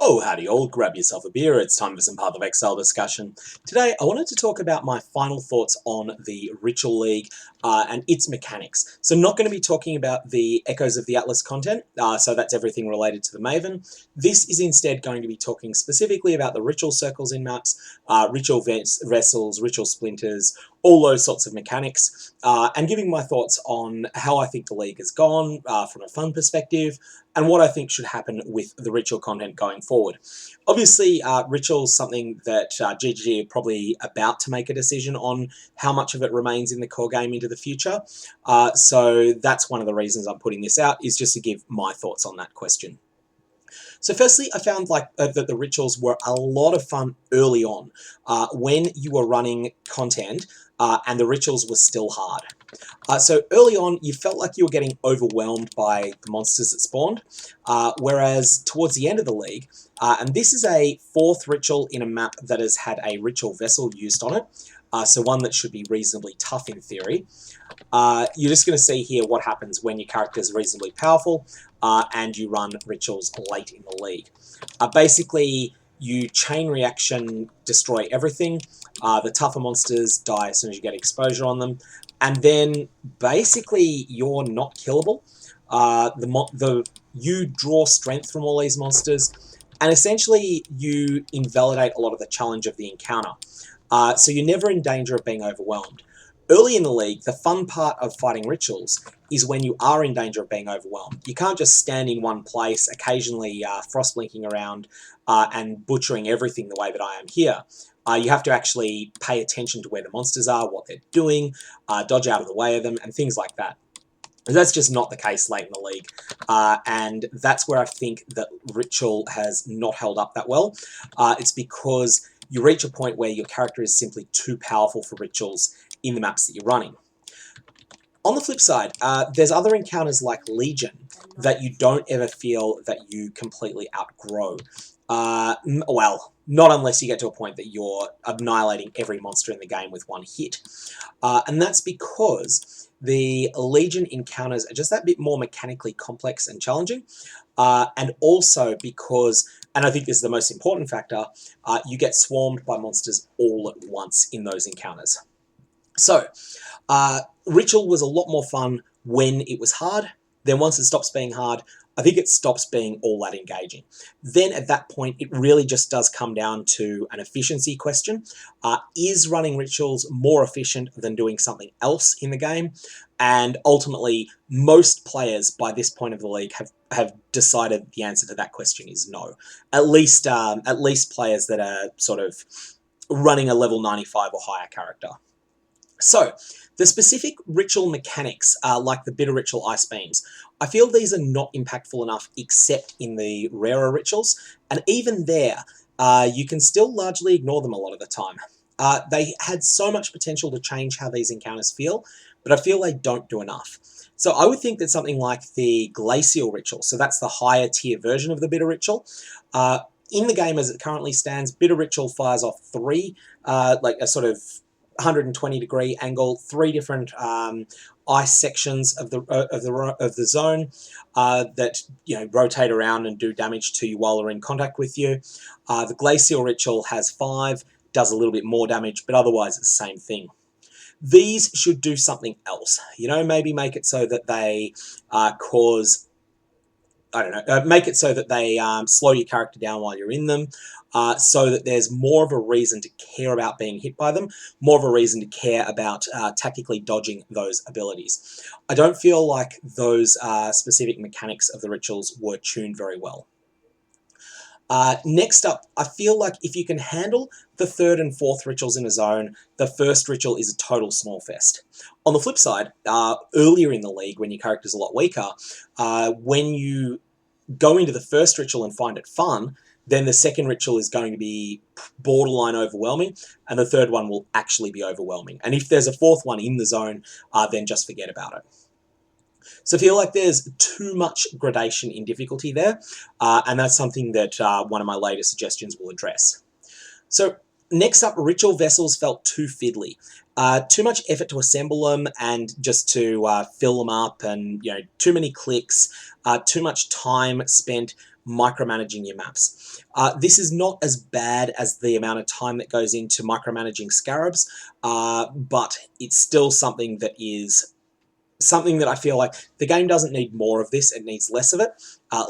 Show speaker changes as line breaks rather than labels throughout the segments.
Oh, howdy all, grab yourself a beer, it's time for some Path of Exile discussion. Today I wanted to talk about my final thoughts on the Ritual League and its mechanics. So I'm not going to be talking about the Echoes of the Atlas content, so that's everything related to the Maven. This is instead going to be talking specifically about the Ritual Circles in maps, Ritual Vessels, Ritual Splinters, all those sorts of mechanics, and giving my thoughts on how I think the League has gone from a fun perspective, and what I think should happen with the Ritual content going forward. Obviously, Ritual's something that GGG are probably about to make a decision on how much of it remains in the core game into the future. So that's one of the reasons I'm putting this out, is just to give my thoughts on that question. So firstly, I found that the rituals were a lot of fun early on when you were running content and the rituals were still hard. So early on, you felt like you were getting overwhelmed by the monsters that spawned, whereas towards the end of the league, and this is a 4th ritual in a map that has had a ritual vessel used on it, so one that should be reasonably tough in theory. You're just going to see here what happens when your character is reasonably powerful and you run rituals late in the league. Basically, you chain reaction, destroy everything. The tougher monsters die as soon as you get exposure on them. And then, basically, you're not killable. You draw strength from all these monsters, and essentially, you invalidate a lot of the challenge of the encounter. So you're never in danger of being overwhelmed. Early in the league, the fun part of fighting rituals is when you are in danger of being overwhelmed. You can't just stand in one place, occasionally frost blinking around and butchering everything the way that I am here. You have to actually pay attention to where the monsters are, what they're doing, dodge out of the way of them, and things like that. That's just not the case late in the league, and that's where I think that Ritual has not held up that well. It's because you reach a point where your character is simply too powerful for rituals in the maps that you're running. On the flip side, there's other encounters like Legion that you don't ever feel that you completely outgrow. Well, not unless you get to a point that you're annihilating every monster in the game with one hit. And that's because the Legion encounters are just that bit more mechanically complex and challenging. And also because, and I think this is the most important factor, you get swarmed by monsters all at once in those encounters. So, Ritual was a lot more fun when it was hard. Then once it stops being hard, I think it stops being all that engaging. Then at that point, it really just does come down to an efficiency question. Is running rituals more efficient than doing something else in the game? And ultimately, most players by this point of the league have decided the answer to that question is no. At least players that are sort of running a level 95 or higher character. So, the specific ritual mechanics, like the bitter ritual icebeams, I feel these are not impactful enough except in the rarer rituals, and even there, you can still largely ignore them a lot of the time. They had so much potential to change how these encounters feel, but I feel they don't do enough. So I would think that something like the Glacial Ritual, so that's the higher tier version of the bitter ritual, in the game as it currently stands, bitter ritual fires off 3, like a sort of 120-degree angle, 3 different ice sections of the zone that rotate around and do damage to you while they're in contact with you. The Glacial Ritual has 5, does a little bit more damage, but otherwise it's the same thing. These should do something else. Maybe make it so that they cause, I don't know, make it so that they slow your character down while you're in them, so that there's more of a reason to care about being hit by them, more of a reason to care about tactically dodging those abilities. I don't feel like those specific mechanics of the rituals were tuned very well. Next up, I feel like if you can handle the 3rd and 4th rituals in a zone, the 1st ritual is a total small fest. On the flip side, earlier in the league, when your character's a lot weaker, when you go into the 1st ritual and find it fun, then the 2nd ritual is going to be borderline overwhelming, and the 3rd one will actually be overwhelming. And if there's a 4th one in the zone, then just forget about it. So I feel like there's too much gradation in difficulty there, and that's something that one of my later suggestions will address. So next up, Ritual Vessels felt too fiddly, Too much effort to assemble them and just to fill them up, and too many clicks, too much time spent micromanaging your maps. This is not as bad as the amount of time that goes into micromanaging scarabs, but it's still something that I feel like the game doesn't need more of this, it needs less of it,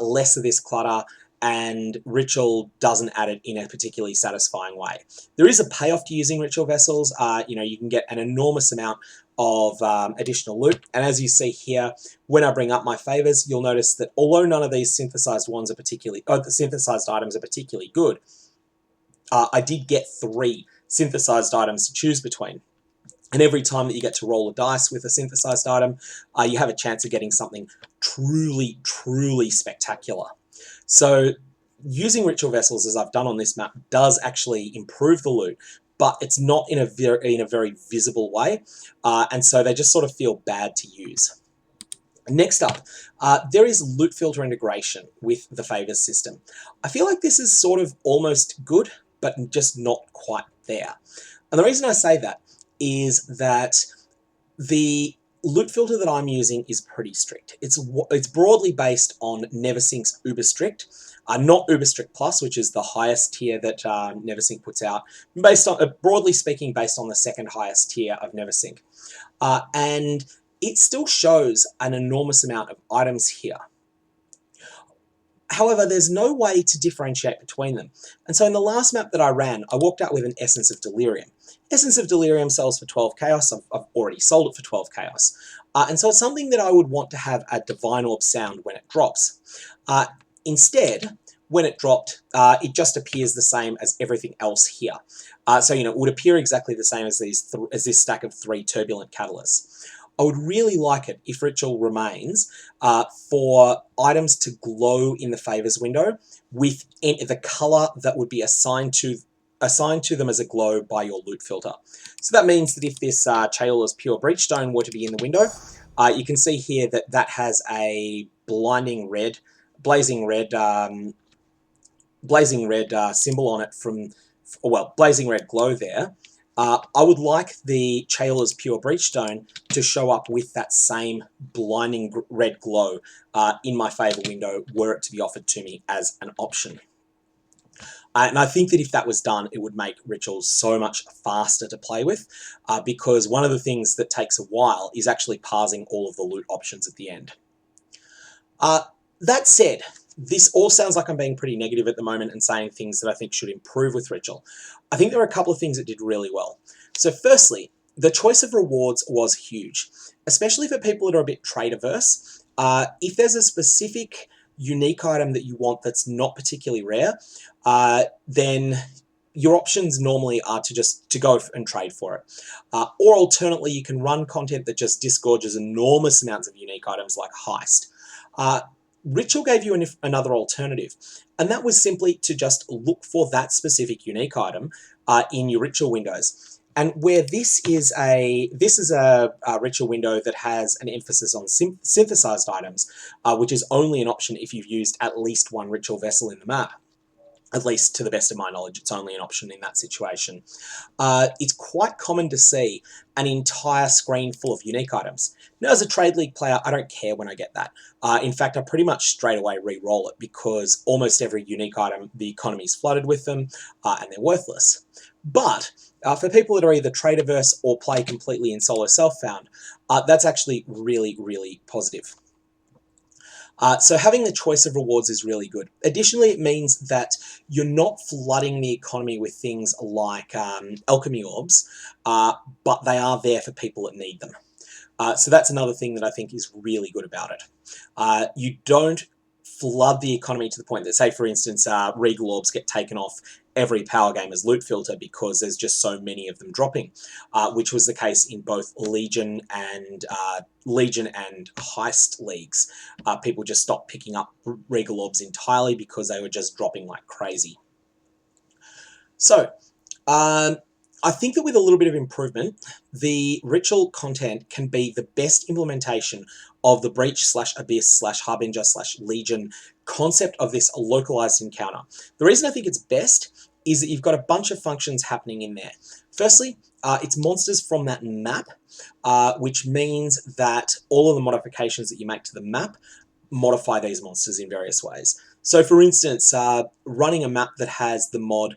less of this clutter, and Ritual doesn't add it in a particularly satisfying way. There is a payoff to using Ritual Vessels. You can get an enormous amount of additional loot, and as you see here, when I bring up my favors, you'll notice that although none of these synthesized the synthesized items are particularly good, I did get 3 synthesized items to choose between. And every time that you get to roll a dice with a synthesized item, you have a chance of getting something truly, truly spectacular. So using Ritual Vessels, as I've done on this map, does actually improve the loot, but it's not in a very visible way, and so they just sort of feel bad to use. Next up, there is loot filter integration with the favors system. I feel like this is sort of almost good, but just not quite there. And the reason I say that is that the loot filter that I'm using is pretty strict. It's broadly based on Neversink's Uber Strict, not Uber Strict Plus, which is the highest tier that Neversinkk puts out. Broadly speaking, based on the second highest tier of Neversinkk, and it still shows an enormous amount of items here. However, there's no way to differentiate between them. And so in the last map that I ran, I walked out with an Essence of Delirium. Essence of Delirium sells for 12 Chaos. I've already sold it for 12 Chaos. And so it's something that I would want to have a Divine Orb sound when it drops. Instead, when it dropped, it just appears the same as everything else here. So, it would appear exactly the same as this stack of 3 Turbulent Catalysts. I would really like it if Ritual remains for items to glow in the favors window with the color that would be assigned to them as a glow by your loot filter. So that means that if this Chayola's Pure Breachstone were to be in the window, you can see here that has a blazing red symbol on it blazing red glow there. I would like the Chayola's Pure Breachstone to show up with that same blinding red glow in my favor window were it to be offered to me as an option. And I think that if that was done, it would make Rituals so much faster to play with, because one of the things that takes a while is actually parsing all of the loot options at the end. That said, this all sounds like I'm being pretty negative at the moment and saying things that I think should improve with Ritual. I think there are a couple of things that did really well. So firstly, the choice of rewards was huge, especially for people that are a bit trade-averse. If there's a specific unique item that you want that's not particularly rare, then your options normally are to go and trade for it. Or alternately, you can run content that just disgorges enormous amounts of unique items like Heist. Ritual gave you another alternative, and that was simply to just look for that specific unique item in your Ritual windows. And where this is a Ritual window that has an emphasis on synthesized items, which is only an option if you've used at least one Ritual vessel in the map. At least to the best of my knowledge, it's only an option in that situation. It's quite common to see an entire screen full of unique items. Now, as a Trade League player, I don't care when I get that. In fact, I pretty much straight away re-roll it because almost every unique item, the economy is flooded with them, and they're worthless. But for people that are either trade-averse or play completely in solo self-found, that's actually really, really positive. So having the choice of rewards is really good. Additionally, it means that you're not flooding the economy with things like alchemy orbs, but they are there for people that need them. So that's another thing that I think is really good about it. You don't flood the economy to the point that, say, for instance, Regal Orbs get taken off every Power Gamer's loot filter because there's just so many of them dropping, which was the case in both Legion and Heist leagues. People just stopped picking up Regal Orbs entirely because they were just dropping like crazy. So, I think that with a little bit of improvement, the Ritual content can be the best implementation of the Breach/Abyss/Harbinger/Legion concept of this localized encounter. The reason I think it's best is that you've got a bunch of functions happening in there. Firstly, it's monsters from that map, which means that all of the modifications that you make to the map modify these monsters in various ways. So for instance, running a map that has the mod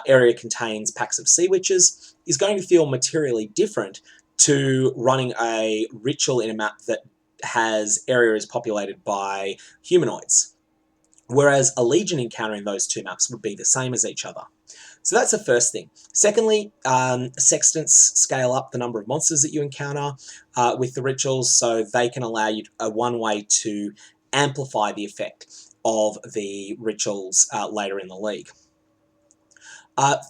area contains packs of sea witches is going to feel materially different to running a ritual in a map that has areas populated by humanoids. Whereas a legion encounter in those two maps would be the same as each other. So that's the first thing. Secondly, sextants scale up the number of monsters that you encounter with the rituals, so they can allow you one way to amplify the effect of the rituals later in the league.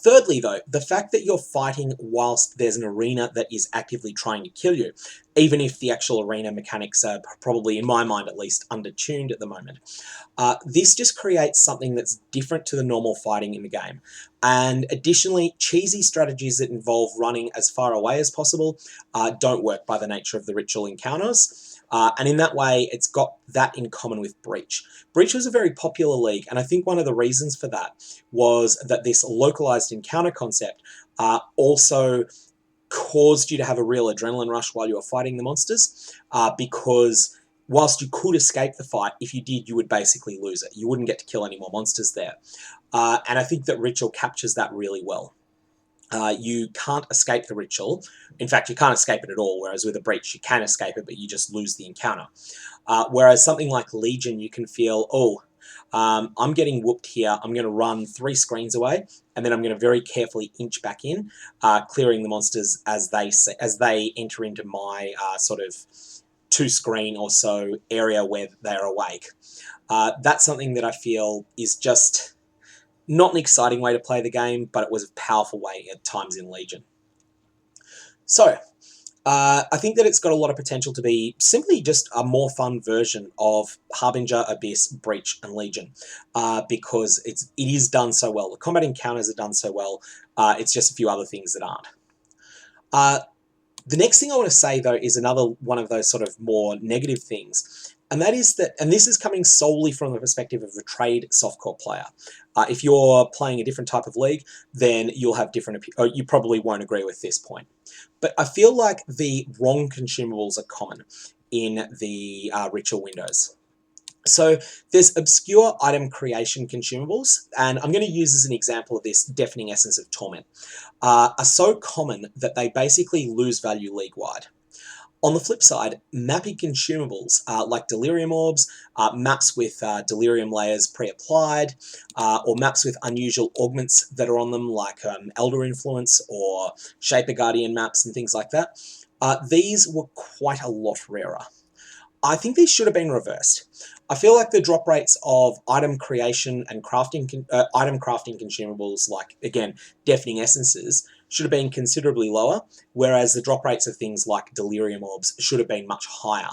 Thirdly, though, the fact that you're fighting whilst there's an arena that is actively trying to kill you, even if the actual arena mechanics are probably, in my mind at least, undertuned at the moment, this just creates something that's different to the normal fighting in the game. And additionally, cheesy strategies that involve running as far away as possible don't work by the nature of the ritual encounters. And in that way, it's got that in common with Breach. Breach was a very popular league, and I think one of the reasons for that was that this localized encounter concept also caused you to have a real adrenaline rush while you were fighting the monsters, because whilst you could escape the fight, if you did, you would basically lose it. You wouldn't get to kill any more monsters there. And I think that Ritual captures that really well. You can't escape the ritual. In fact, you can't escape it at all, whereas with a Breach, you can escape it, but you just lose the encounter. Whereas something like Legion, you can feel, oh, I'm getting whooped here. I'm going to run 3 screens away, and then I'm going to very carefully inch back in, clearing the monsters as they enter into my sort of 2-screen or so area where they're awake. That's something that I feel is just not an exciting way to play the game, but it was a powerful way at times in Legion. So, I think that it's got a lot of potential to be simply just a more fun version of Harbinger, Abyss, Breach, and Legion, because it is done so well. The combat encounters are done so well. It's just a few other things that aren't. The next thing I want to say, though, is another one of those sort of more negative things. And that is that, and this is coming solely from the perspective of a trade softcore player. If you're playing a different type of league, then you'll have different, you probably won't agree with this point. But I feel like the wrong consumables are common in the ritual windows. So there's obscure item creation consumables, and I'm going to use as an example of this Deafening Essence of Torment, are so common that they basically lose value league-wide. On the flip side, mapping consumables like Delirium orbs, maps with Delirium layers pre-applied, or maps with unusual augments that are on them like Elder Influence or Shaper Guardian maps and things like that, these were quite a lot rarer. I think these should have been reversed. I feel like the drop rates of item creation and crafting, item crafting consumables like, again, Deafening Essences should have been considerably lower, whereas the drop rates of things like Delirium orbs should have been much higher.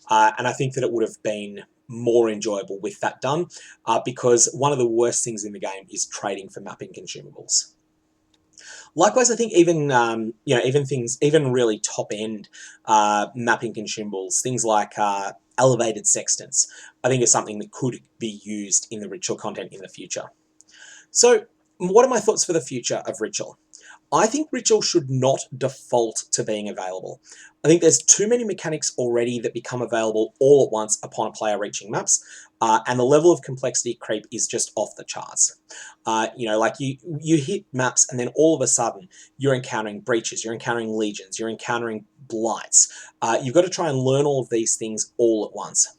And I think that it would have been more enjoyable with that done, because one of the worst things in the game is trading for mapping consumables. Likewise, I think even even really top end mapping consumables, things like elevated sextants, I think is something that could be used in the ritual content in the future. So, what are my thoughts for the future of ritual? I think ritual should not default to being available. I think there's too many mechanics already that become available all at once upon a player reaching maps, and the level of complexity creep is just off the charts. Like you hit maps and then all of a sudden you're encountering breaches, you're encountering legions, you're encountering blights. You've got to try and learn all of these things all at once.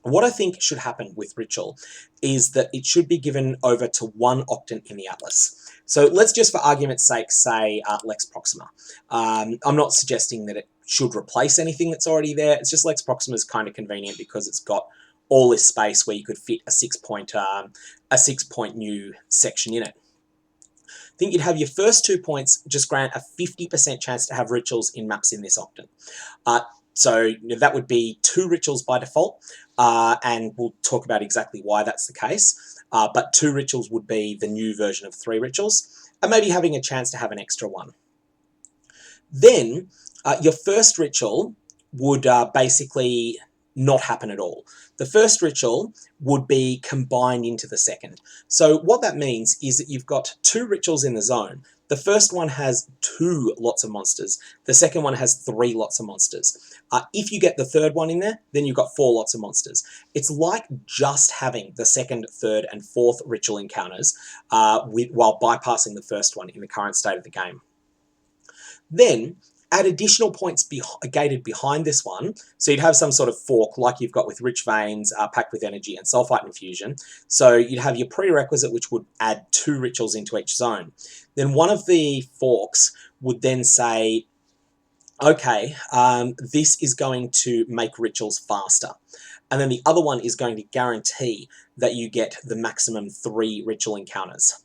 What I think should happen with Ritual is that it should be given over to one octant in the Atlas. So let's just, for argument's sake, say Lex Proxima. I'm not suggesting that it should replace anything that's already there. It's just Lex Proxima is kind of convenient because it's got all this space where you could fit a 6-point new section in it. I think you'd have your first 2 points just grant a 50% chance to have rituals in maps in this octant. So that would be 2 rituals by default, and we'll talk about exactly why that's the case. But 2 rituals would be the new version of 3 rituals, and maybe having a chance to have an extra one. Then your first ritual would basically not happen at all. The first ritual would be combined into the second. So what that means is that you've got 2 rituals in the zone The first one has 2 lots of monsters. The second one has 3 lots of monsters. If you get the third one in there, then you've got 4 lots of monsters. It's like just having the second, third, and fourth ritual encounters while bypassing the first one in the current state of the game. Then, add additional points gated behind this one, so you'd have some sort of fork like you've got with Rich Veins, packed with energy, and Sulfite Infusion. So you'd have your prerequisite, which would add 2 rituals into each zone. Then one of the forks would then say, okay, this is going to make rituals faster. And then the other one is going to guarantee that you get the maximum 3 ritual encounters.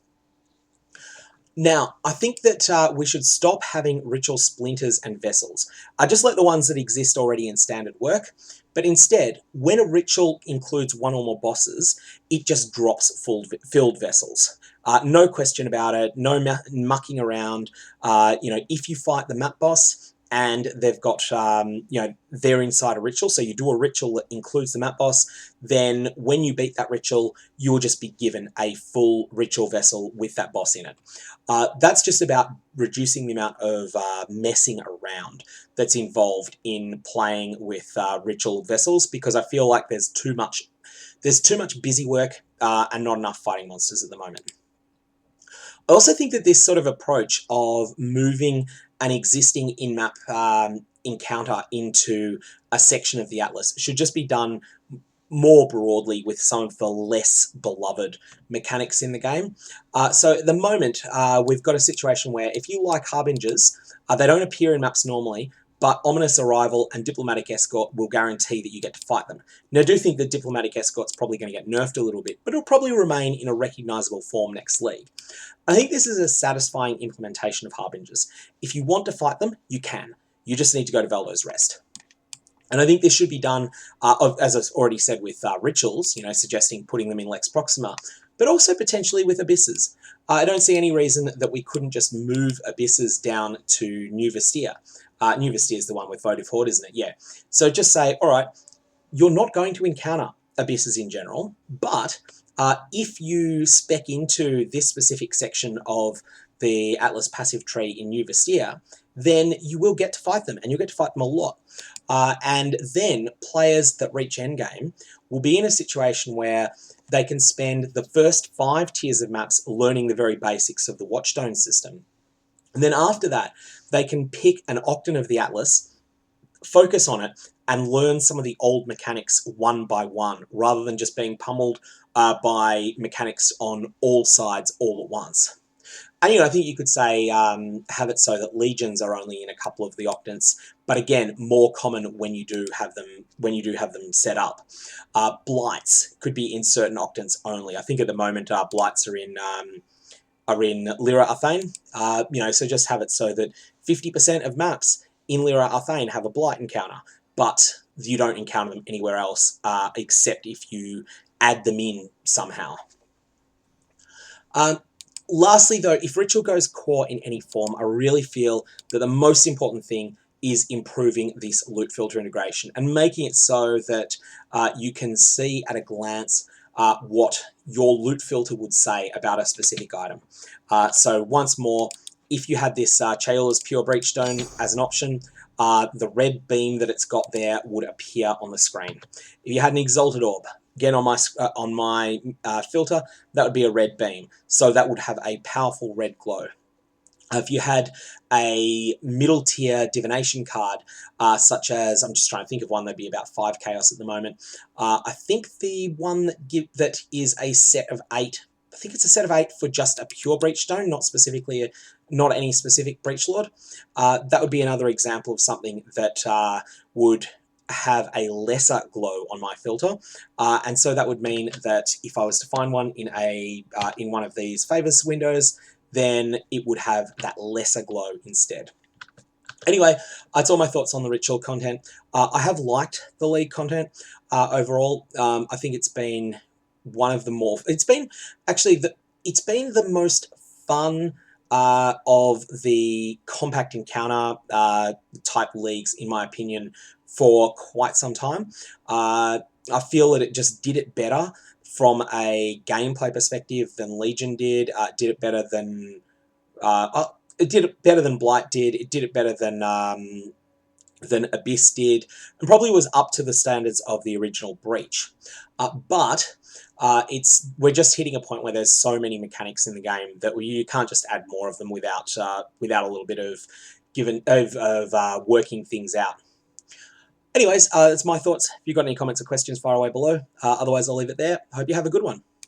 Now, I think that we should stop having ritual splinters and vessels. Just let the ones that exist already in standard work, but instead, when a ritual includes 1 or more bosses, it just drops filled vessels. No question about it, no mucking around. If you fight the map boss, and they've got, they're inside a ritual, so you do a ritual that includes the map boss, then when you beat that ritual, you will just be given a full ritual vessel with that boss in it. That's just about reducing the amount of messing around that's involved in playing with ritual vessels, because I feel like there's too much busy work and not enough fighting monsters at the moment. I also think that this sort of approach of moving an existing in-map encounter into a section of the Atlas should just be done more broadly with some of the less beloved mechanics in the game. So at the moment, we've got a situation where if you like Harbingers, they don't appear in maps normally, but Ominous Arrival and Diplomatic Escort will guarantee that you get to fight them. Now, I do think that Diplomatic Escort's probably going to get nerfed a little bit, but it'll probably remain in a recognisable form next league. I think this is a satisfying implementation of Harbingers. If you want to fight them, you can. You just need to go to Veldo's Rest. And I think this should be done, as I've already said, with rituals, suggesting putting them in Lex Proxima, but also potentially with Abysses. I don't see any reason that we couldn't just move Abysses down to New Vestia. New Vestia is the one with Votive Horde, isn't it? Yeah. So just say, all right, you're not going to encounter Abysses in general, but if you spec into this specific section of the Atlas passive tree in New Vestia, then you will get to fight them, and you'll get to fight them a lot. And then players that reach endgame will be in a situation where they can spend the first 5 tiers of maps learning the very basics of the Watchstone system. And then after that, they can pick an Octon of the Atlas, focus on it, and learn some of the old mechanics one by one, rather than just being pummeled by mechanics on all sides all at once. And I think you could say have it so that legions are only in a couple of the Octants, but again, more common when you do have them set up. Blights could be in certain Octants only. I think at the moment blights are in Lyra Athane. So just have it so that 50% of maps in Lyra Athane have a blight encounter, but you don't encounter them anywhere else except if you add them in somehow. Lastly, though, if Ritual goes core in any form, I really feel that the most important thing is improving this loot filter integration and making it so that you can see at a glance what your loot filter would say about a specific item. So once more, if you had this Chayola's Pure Breachstone as an option, the red beam that it's got there would appear on the screen. If you had an Exalted Orb, again on my filter, that would be a red beam. So that would have a powerful red glow. If you had a middle tier divination card, such as, I'm just trying to think of one that'd be about 5 chaos at the moment. I think the one that is a set of 8, I think it's a set of 8 for just a pure breachstone, not any specific breach lord. That would be another example of something that would have a lesser glow on my filter, and so that would mean that if I was to find one in one of these favors windows, then it would have that lesser glow instead. Anyway, that's all my thoughts on the ritual content. I have liked the league content overall. I think it's been one of the more. It's been the most fun of the compact encounter type leagues, in my opinion, for quite some time. I feel that it just did it better from a gameplay perspective than Legion did. Did it better than it did it better than Blight did. It did it better than Abyss did, and probably was up to the standards of the original Breach. But we're just hitting a point where there's so many mechanics in the game that you can't just add more of them without a little bit of working things out. Anyways, that's my thoughts. If you've got any comments or questions, fire away below. Otherwise, I'll leave it there. Hope you have a good one.